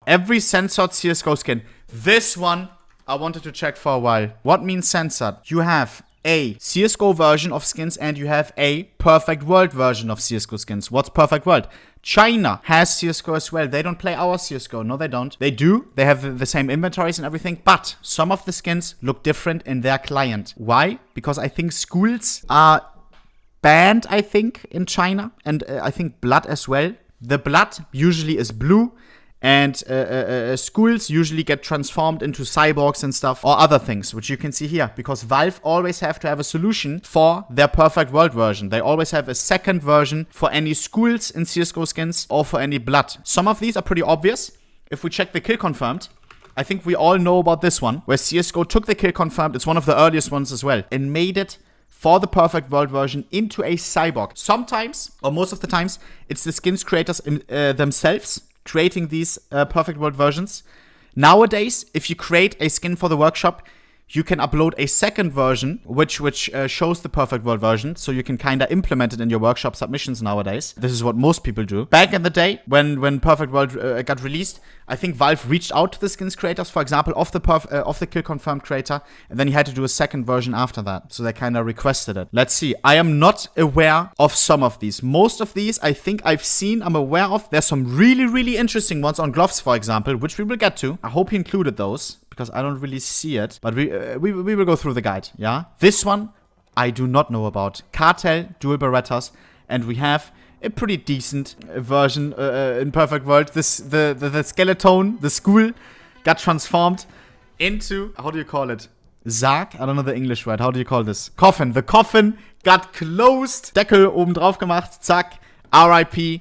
Every censored CSGO skin. This one I wanted to check for a while. What means censored? You have a CSGO version of skins and you have a perfect world version of CSGO skins. What's perfect world? China has CSGO as well. They don't play our CSGO. No, they don't. They do. They have the same inventories and everything. But some of the skins look different in their client. Why? Because I think schools are banned, I think, in China. And I think blood as well. The blood usually is blue. And schools usually get transformed into cyborgs and stuff, or other things, which you can see here. Because Valve always have to have a solution for their perfect world version. They always have a second version for any schools in CSGO skins or for any blood. Some of these are pretty obvious. If we check the kill confirmed, I think we all know about this one, where CSGO took the kill confirmed. It's one of the earliest ones as well, and made it for the perfect world version into a cyborg. Sometimes, or most of the times, it's the skins creators themselves creating these perfect world versions. Nowadays, if you create a skin for the workshop, you can upload a second version, which shows the perfect world version, so you can kind of implement it in your workshop submissions nowadays. This is what most people do. Back in the day, when perfect world got released, I think Valve reached out to the skins creators, for example, of the kill confirmed creator, and then he had to do a second version after that. So they kind of requested it. Let's see. I am not aware of some of these. Most of these, I think I've seen, I'm aware of. There's some really, really interesting ones on gloves, for example, which we will get to. I hope he included those, because I don't really see it. But we will go through the guide, yeah? This one, I do not know about. Cartel, dual Berettas, and we have a pretty decent version in Perfect World. The skeleton, the school, got transformed into, how do you call it? Sarg? I don't know the English word. How do you call this? Coffin. The coffin got closed. Deckel oben drauf gemacht. Zack. RIP.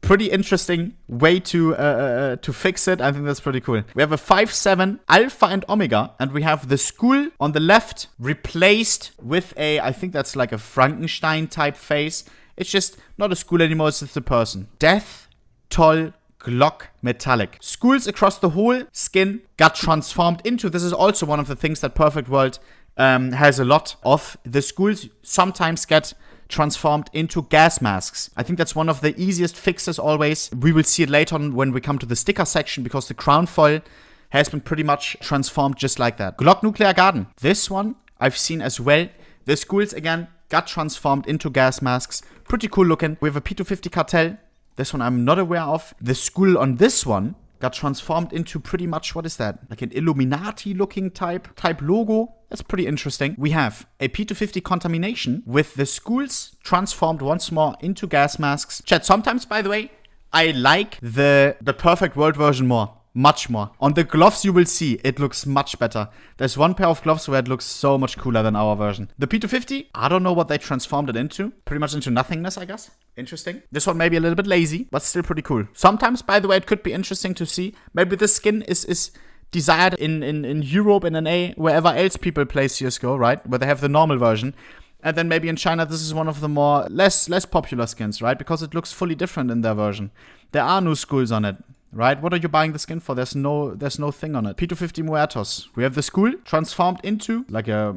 Pretty interesting way to fix it. I think that's pretty cool. We have a 5-7 Alpha and Omega, and we have the school on the left replaced with a, I think that's like a Frankenstein type face. It's just not a school anymore, it's just a person. Death, Toll, Glock, Metallic. Schools across the whole skin got transformed into. This is also one of the things that Perfect World has a lot of. The schools sometimes get transformed into gas masks. I think that's one of the easiest fixes always. We will see it later on when we come to the sticker section, because the crown foil has been pretty much transformed just like that. Glock Nuclear Garden. This one I've seen as well. The schools again got transformed into gas masks. Pretty cool looking. We have a P250 Cartel. This one I'm not aware of. The school on this one got transformed into pretty much, what is that? Like an Illuminati looking type logo. That's pretty interesting. We have a P250 Contamination with the schools transformed once more into gas masks. Chat, sometimes, by the way, I like the Perfect World version more. Much more. On the gloves you will see, it looks much better. There's one pair of gloves where it looks so much cooler than our version. The P250, I don't know what they transformed it into. Pretty much into nothingness, I guess. Interesting. This one may be a little bit lazy, but still pretty cool. Sometimes, by the way, it could be interesting to see. Maybe this skin is desired in Europe, in NA, wherever else people play CSGO, right? Where they have the normal version. And then maybe in China, this is one of the more less popular skins, right? Because it looks fully different in their version. There are no schools on it. Right? What are you buying the skin for? There's no thing on it. P250 Muertos. We have the school transformed into like a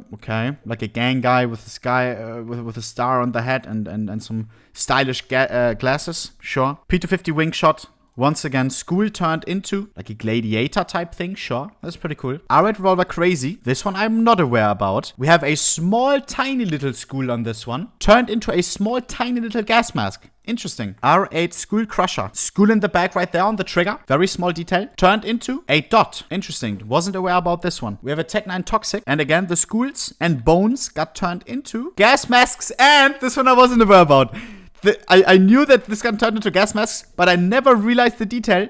gang guy with a sky with a star on the head and some stylish glasses. Sure. P250 Wingshot. Once again, school turned into like a gladiator type thing. Sure, that's pretty cool. R8 Revolver Crazy. This one I'm not aware about. We have a small, tiny little school on this one. Turned into a small, tiny little gas mask. Interesting. R8 School Crusher. School in the back right there on the trigger. Very small detail. Turned into a dot. Interesting. Wasn't aware about this one. We have a Tech9 Toxic. And again, the schools and bones got turned into gas masks. And this one I wasn't aware about. I knew that this got turned into gas masks, but I never realized the detail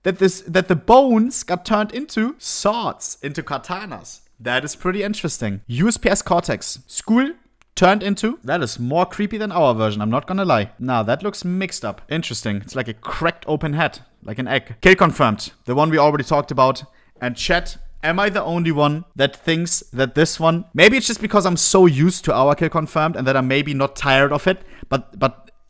that the bones got turned into swords, into katanas. That is pretty interesting. USPS Cortex. School turned into. That is more creepy than our version, I'm not gonna lie. Now, that looks mixed up. Interesting. It's like a cracked open head, like an egg. Kill confirmed. The one we already talked about. And chat, am I the only one that thinks that this one... Maybe it's just because I'm so used to our kill confirmed and that I'm maybe not tired of it, but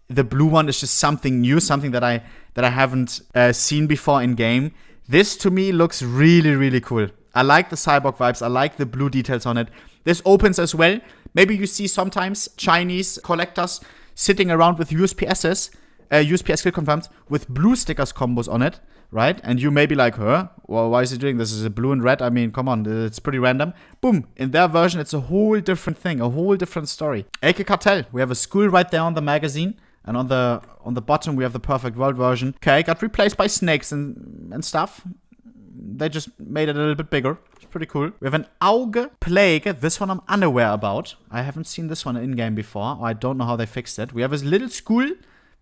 the blue one is just something new, something that I haven't seen before in game. This to me looks really, really cool. I like the cyborg vibes. I like the blue details on it. This opens as well. Maybe you see sometimes Chinese collectors sitting around with USPSs, USPS kill confirmed, with blue stickers combos on it. right? And you may be like, huh? Well, why is he doing this? Is it blue and red? I mean, come on, it's pretty random. Boom. In their version, it's a whole different thing, a whole different story. AK Cartel. We have a school right there on the magazine. And on the bottom, we have the Perfect World version. Okay, got replaced by snakes and stuff. They just made it a little bit bigger. It's pretty cool. We have an Auge Plague. This one I'm unaware about. I haven't seen this one in-game before. I don't know how they fixed it. We have this little school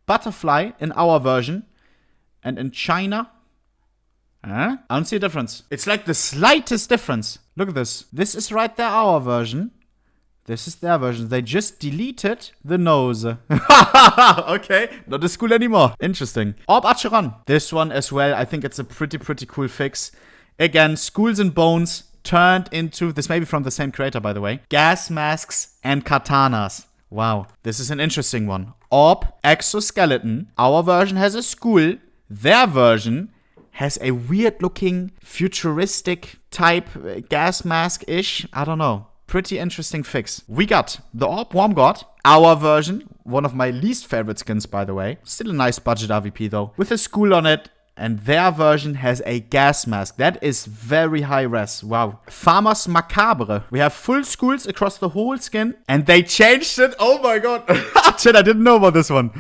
butterfly in our version. And in China... I don't see a difference. It's like the slightest difference. Look at this. This is right there our version. This is their version. They just deleted the nose. Okay, not a school anymore. Interesting. Orb Acheron. This one as well. I think it's a pretty cool fix. Again, skulls and bones turned into, this may be from the same creator, by the way, gas masks and katanas. Wow, this is an interesting one. Orb Exoskeleton. Our version has a skull. Their version has a weird looking futuristic type gas mask-ish. I don't know. Pretty interesting fix. We got the Orb Worm God, our version, one of my least favorite skins, by the way. Still a nice budget RVP, though, with a skull on it. And their version has a gas mask. That is very high res. Wow. Farmers Macabre. We have full skulls across the whole skin. And they changed it. Oh my god. Shit, I didn't know about this one.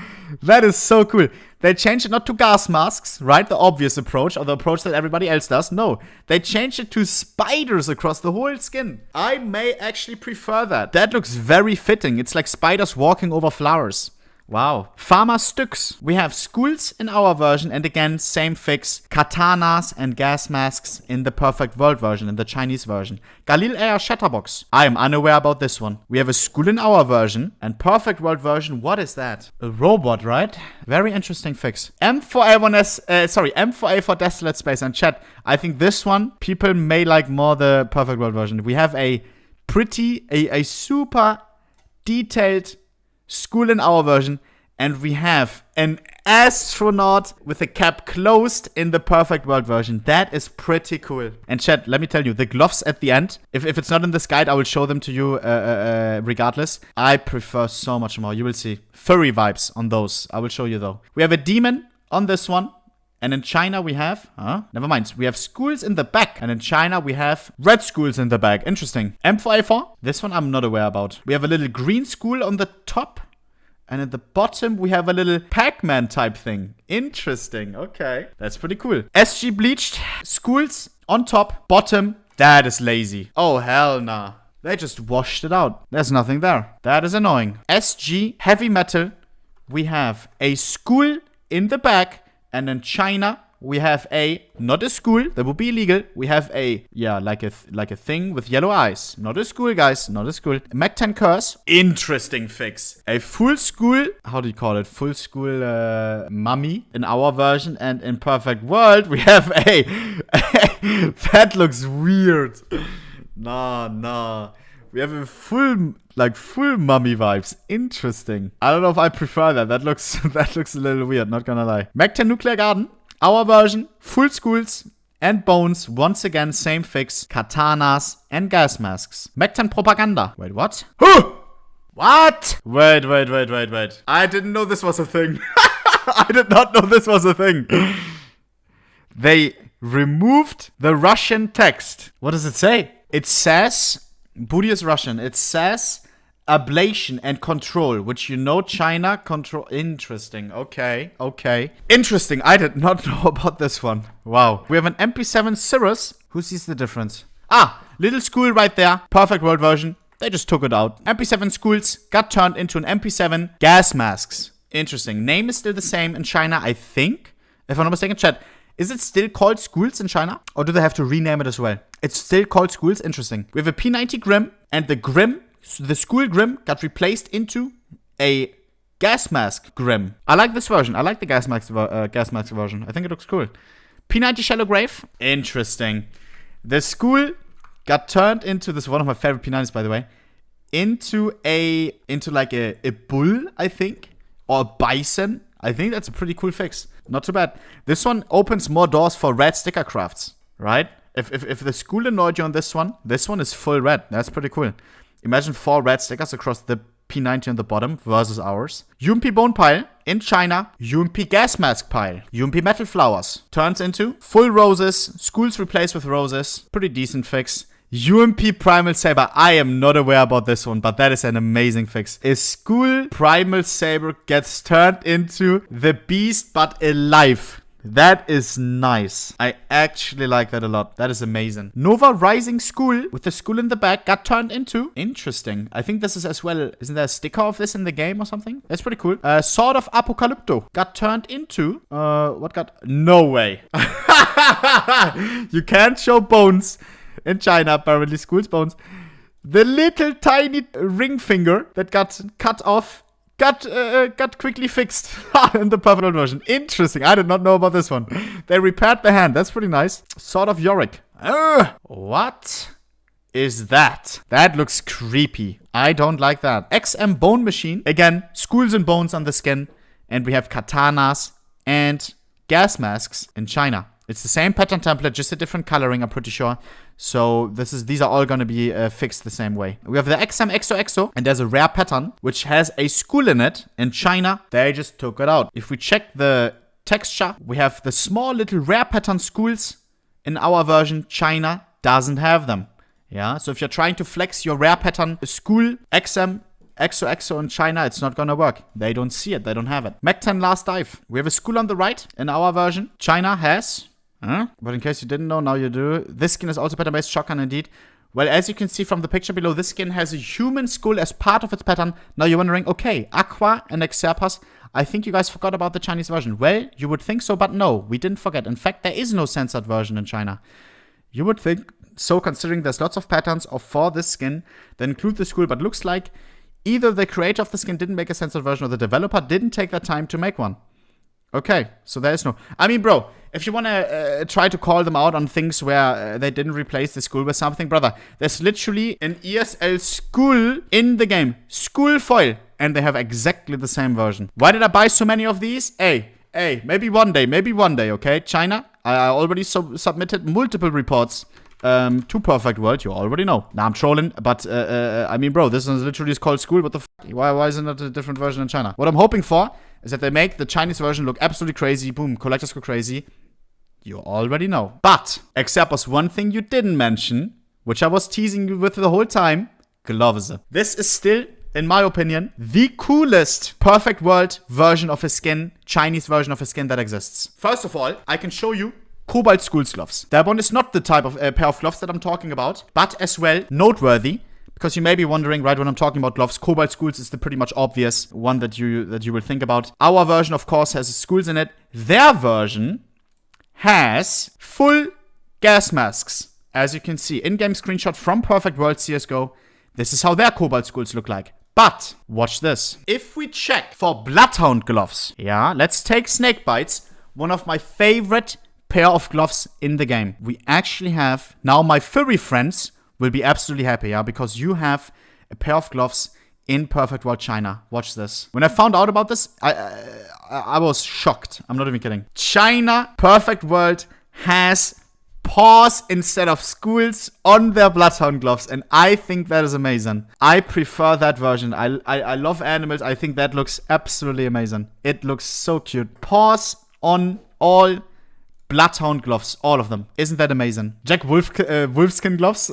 That is so cool. They changed it not to gas masks, right? The obvious approach, or the approach that everybody else does. No. They changed it to spiders across the whole skin. I may actually prefer that. That looks very fitting. It's like spiders walking over flowers. Wow. Farmer Styx. We have skulls in our version, and again, same fix. Katanas and gas masks in the Perfect World version, in the Chinese version. Galil Air Shatterbox. I am unaware about this one. We have a skull in our version, and Perfect World version, what is that? A robot, right? Very interesting fix. M4A for Desolate Space. And chat, I think this one, people may like more the Perfect World version. We have a super detailed skull in our version, and we have an astronaut with the cap closed in the Perfect World version. That is pretty cool. And chat, let me tell you, the gloves at the end, if it's not in this guide, I will show them to you regardless. I prefer so much more. You will see furry vibes on those. I will show you though. We have a demon on this one. And in China we have, never mind. We have skulls in the back. And in China we have red skulls in the back. Interesting. M4A4. This one I'm not aware about. We have a little green skull on the top. And at the bottom we have a little Pac-Man type thing. Interesting. Okay. That's pretty cool. SG bleached skulls on top, bottom. That is lazy. Oh, hell nah. They just washed it out. There's nothing there. That is annoying. SG heavy metal. We have a skull in the back. And in China, we have not a skull, that would be illegal. We have like a thing with yellow eyes. Not a skull, guys, not a skull. Mac 10 Curse, interesting fix. A full skull, how do you call it? Full skull mummy in our version. And in Perfect World, we have that looks weird. Nah. We have a full mummy vibes. Interesting. I don't know if I prefer that. That looks a little weird, not gonna lie. Mac 10 Nuclear Garden. Our version. Full skulls and bones. Once again, same fix. Katanas and gas masks. Mac 10 Propaganda. Wait, what? Huh! What? Wait. I didn't know this was a thing. I did not know this was a thing. They removed the Russian text. What does it say? It says... Booty is Russian. It says ablation and control, which you know China control. Interesting. Okay. Interesting. I did not know about this one. Wow. We have an MP7 Cirrus. Who sees the difference? Little school right there. Perfect World version. They just took it out. MP7 schools got turned into an MP7 gas masks. Interesting. Name is still the same in China, I think. If I'm not mistaken, chat. Is it still called schools in China? Or do they have to rename it as well? It's still called schools. Interesting. We have a P90 Grim. And the school Grim got replaced into a gas mask Grim. I like this version. I like the gas mask version. I think it looks cool. P90 Shallow Grave. Interesting. The school got turned into, this is one of my favorite P90s, by the way, into like a bull, I think. Or a bison. I think that's a pretty cool fix. Not too bad. This one opens more doors for red sticker crafts, right? If the school annoyed you on this one is full red. That's pretty cool. Imagine 4 red stickers across the P90 on the bottom versus ours. UMP Bone Pile in China. UMP Gas Mask Pile. UMP Metal Flowers turns into full roses. Schools replaced with roses. Pretty decent fix. UMP Primal Saber. I am not aware about this one, but that is an amazing fix. A school Primal Saber gets turned into the beast, but alive. That is nice. I actually like that a lot. That is amazing. Nova Rising School with the school in the back got turned into. Interesting. I think this is as well. Isn't there a sticker of this in the game or something? That's pretty cool. Sword of Apocalypto got turned into. What got? No way. You can't show bones in China, apparently. School's bones. The little tiny ring finger that got cut off got quickly fixed in the perfect version. Interesting. I did not know about this one. They repaired the hand. That's pretty nice. Sword of Yorick. What is that? That looks creepy. I don't like that. XM Bone Machine. Again, schools and bones on the skin. And we have katanas and gas masks in China. It's the same pattern template, just a different coloring, I'm pretty sure. So these are all gonna be fixed the same way. We have the XM XOXO, and there's a rare pattern, which has a school in it. In China, they just took it out. If we check the texture, we have the small little rare pattern schools. In our version, China doesn't have them. Yeah, so if you're trying to flex your rare pattern school XM XOXO in China, it's not gonna work. They don't see it, they don't have it. Mech 10 Last Dive. We have a school on the right in our version. China has... But in case you didn't know, now you do. This skin is also pattern-based. Shotgun indeed. Well, as you can see from the picture below, this skin has a human skull as part of its pattern. Now you're wondering, okay, Aqua and Xerpas, I think you guys forgot about the Chinese version. Well, you would think so, but no, we didn't forget. In fact, there is no censored version in China. You would think so, considering there's lots of patterns for this skin that include the skull, but looks like either the creator of the skin didn't make a censored version or the developer didn't take the time to make one. Okay, so there is no... I mean, bro, if you want to try to call them out on things where they didn't replace the school with something, brother, there's literally an ESL school in the game. School foil. And they have exactly the same version. Why did I buy so many of these? Hey, maybe one day, okay? China, I already submitted multiple reports to Perfect World. You already know. Now I'm trolling, but I mean, bro, this is literally called school. What the f? Why isn't it a different version in China? What I'm hoping for is that they make the Chinese version look absolutely crazy. Boom, collectors go crazy. You already know. But, except was one thing you didn't mention, which I was teasing you with the whole time, gloves. This is still, in my opinion, the coolest Perfect World version of a skin, Chinese version of a skin that exists. First of all, I can show you Cobalt Schools gloves. That one is not the type of pair of gloves that I'm talking about, but as well noteworthy. Because you may be wondering, right, when I'm talking about gloves, Cobalt Schools is the pretty much obvious one that you will think about. Our version, of course, has schools in it. Their version has full gas masks. As you can see, in-game screenshot from Perfect World CSGO. This is how their Cobalt Schools look like. But, watch this. If we check for Bloodhound gloves, yeah, let's take Snake Bites, one of my favorite pair of gloves in the game. We actually have, now my furry friends will be absolutely happy, yeah, because you have a pair of gloves in Perfect World China. Watch this. When I found out about this, I was shocked. I'm not even kidding. China Perfect World has paws instead of schools on their Bloodhound gloves, and I think that is amazing. I prefer that version. I love animals. I think that looks absolutely amazing. It looks so cute. Paws on all Bloodhound gloves, all of them. Isn't that amazing? Jack Wolfskin gloves?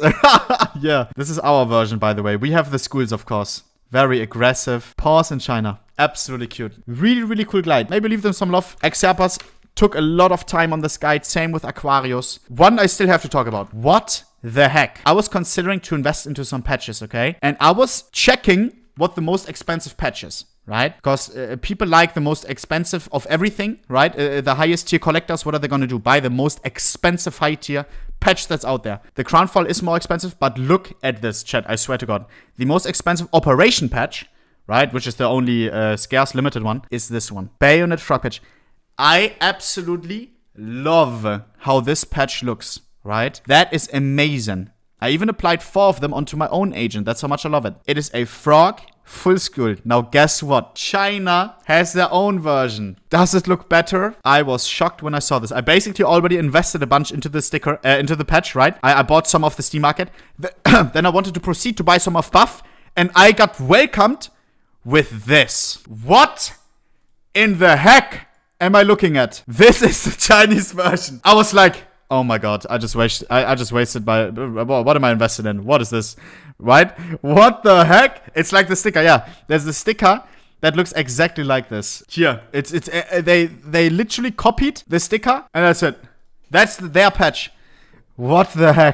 Yeah. This is our version, by the way. We have the schools, of course. Very aggressive. Paws in China. Absolutely cute. Really, really cool glide. Maybe leave them some love. Xerpas took a lot of time on this guide. Same with Aquarius. One I still have to talk about. What the heck? I was considering to invest into some patches, okay? And I was checking what the most expensive patch is. Right? Because people like the most expensive of everything, right? The highest tier collectors, what are they going to do? Buy the most expensive high tier patch that's out there. The Crownfall is more expensive, but look at this, chat. I swear to God. The most expensive operation patch, right? Which is the only scarce limited one, is this one. Bayonet Frog patch. I absolutely love how this patch looks, right? That is amazing. I even applied 4 of them onto my own agent. That's how much I love it. It is a frog full school. Now guess what? China has their own version. Does it look better? I was shocked when I saw this. I basically already invested a bunch into the sticker, into the patch, right? I bought some off the Steam market. Then I wanted to proceed to buy some of Buff, and I got welcomed with this. What in the heck am I looking at? This is the Chinese version. I was like, oh my god, I just wasted my, what am I invested in? What is this? Right? What the heck? It's like the sticker, yeah. There's the sticker that looks exactly like this. Here, they literally copied the sticker and that's it. That's their patch. What the heck?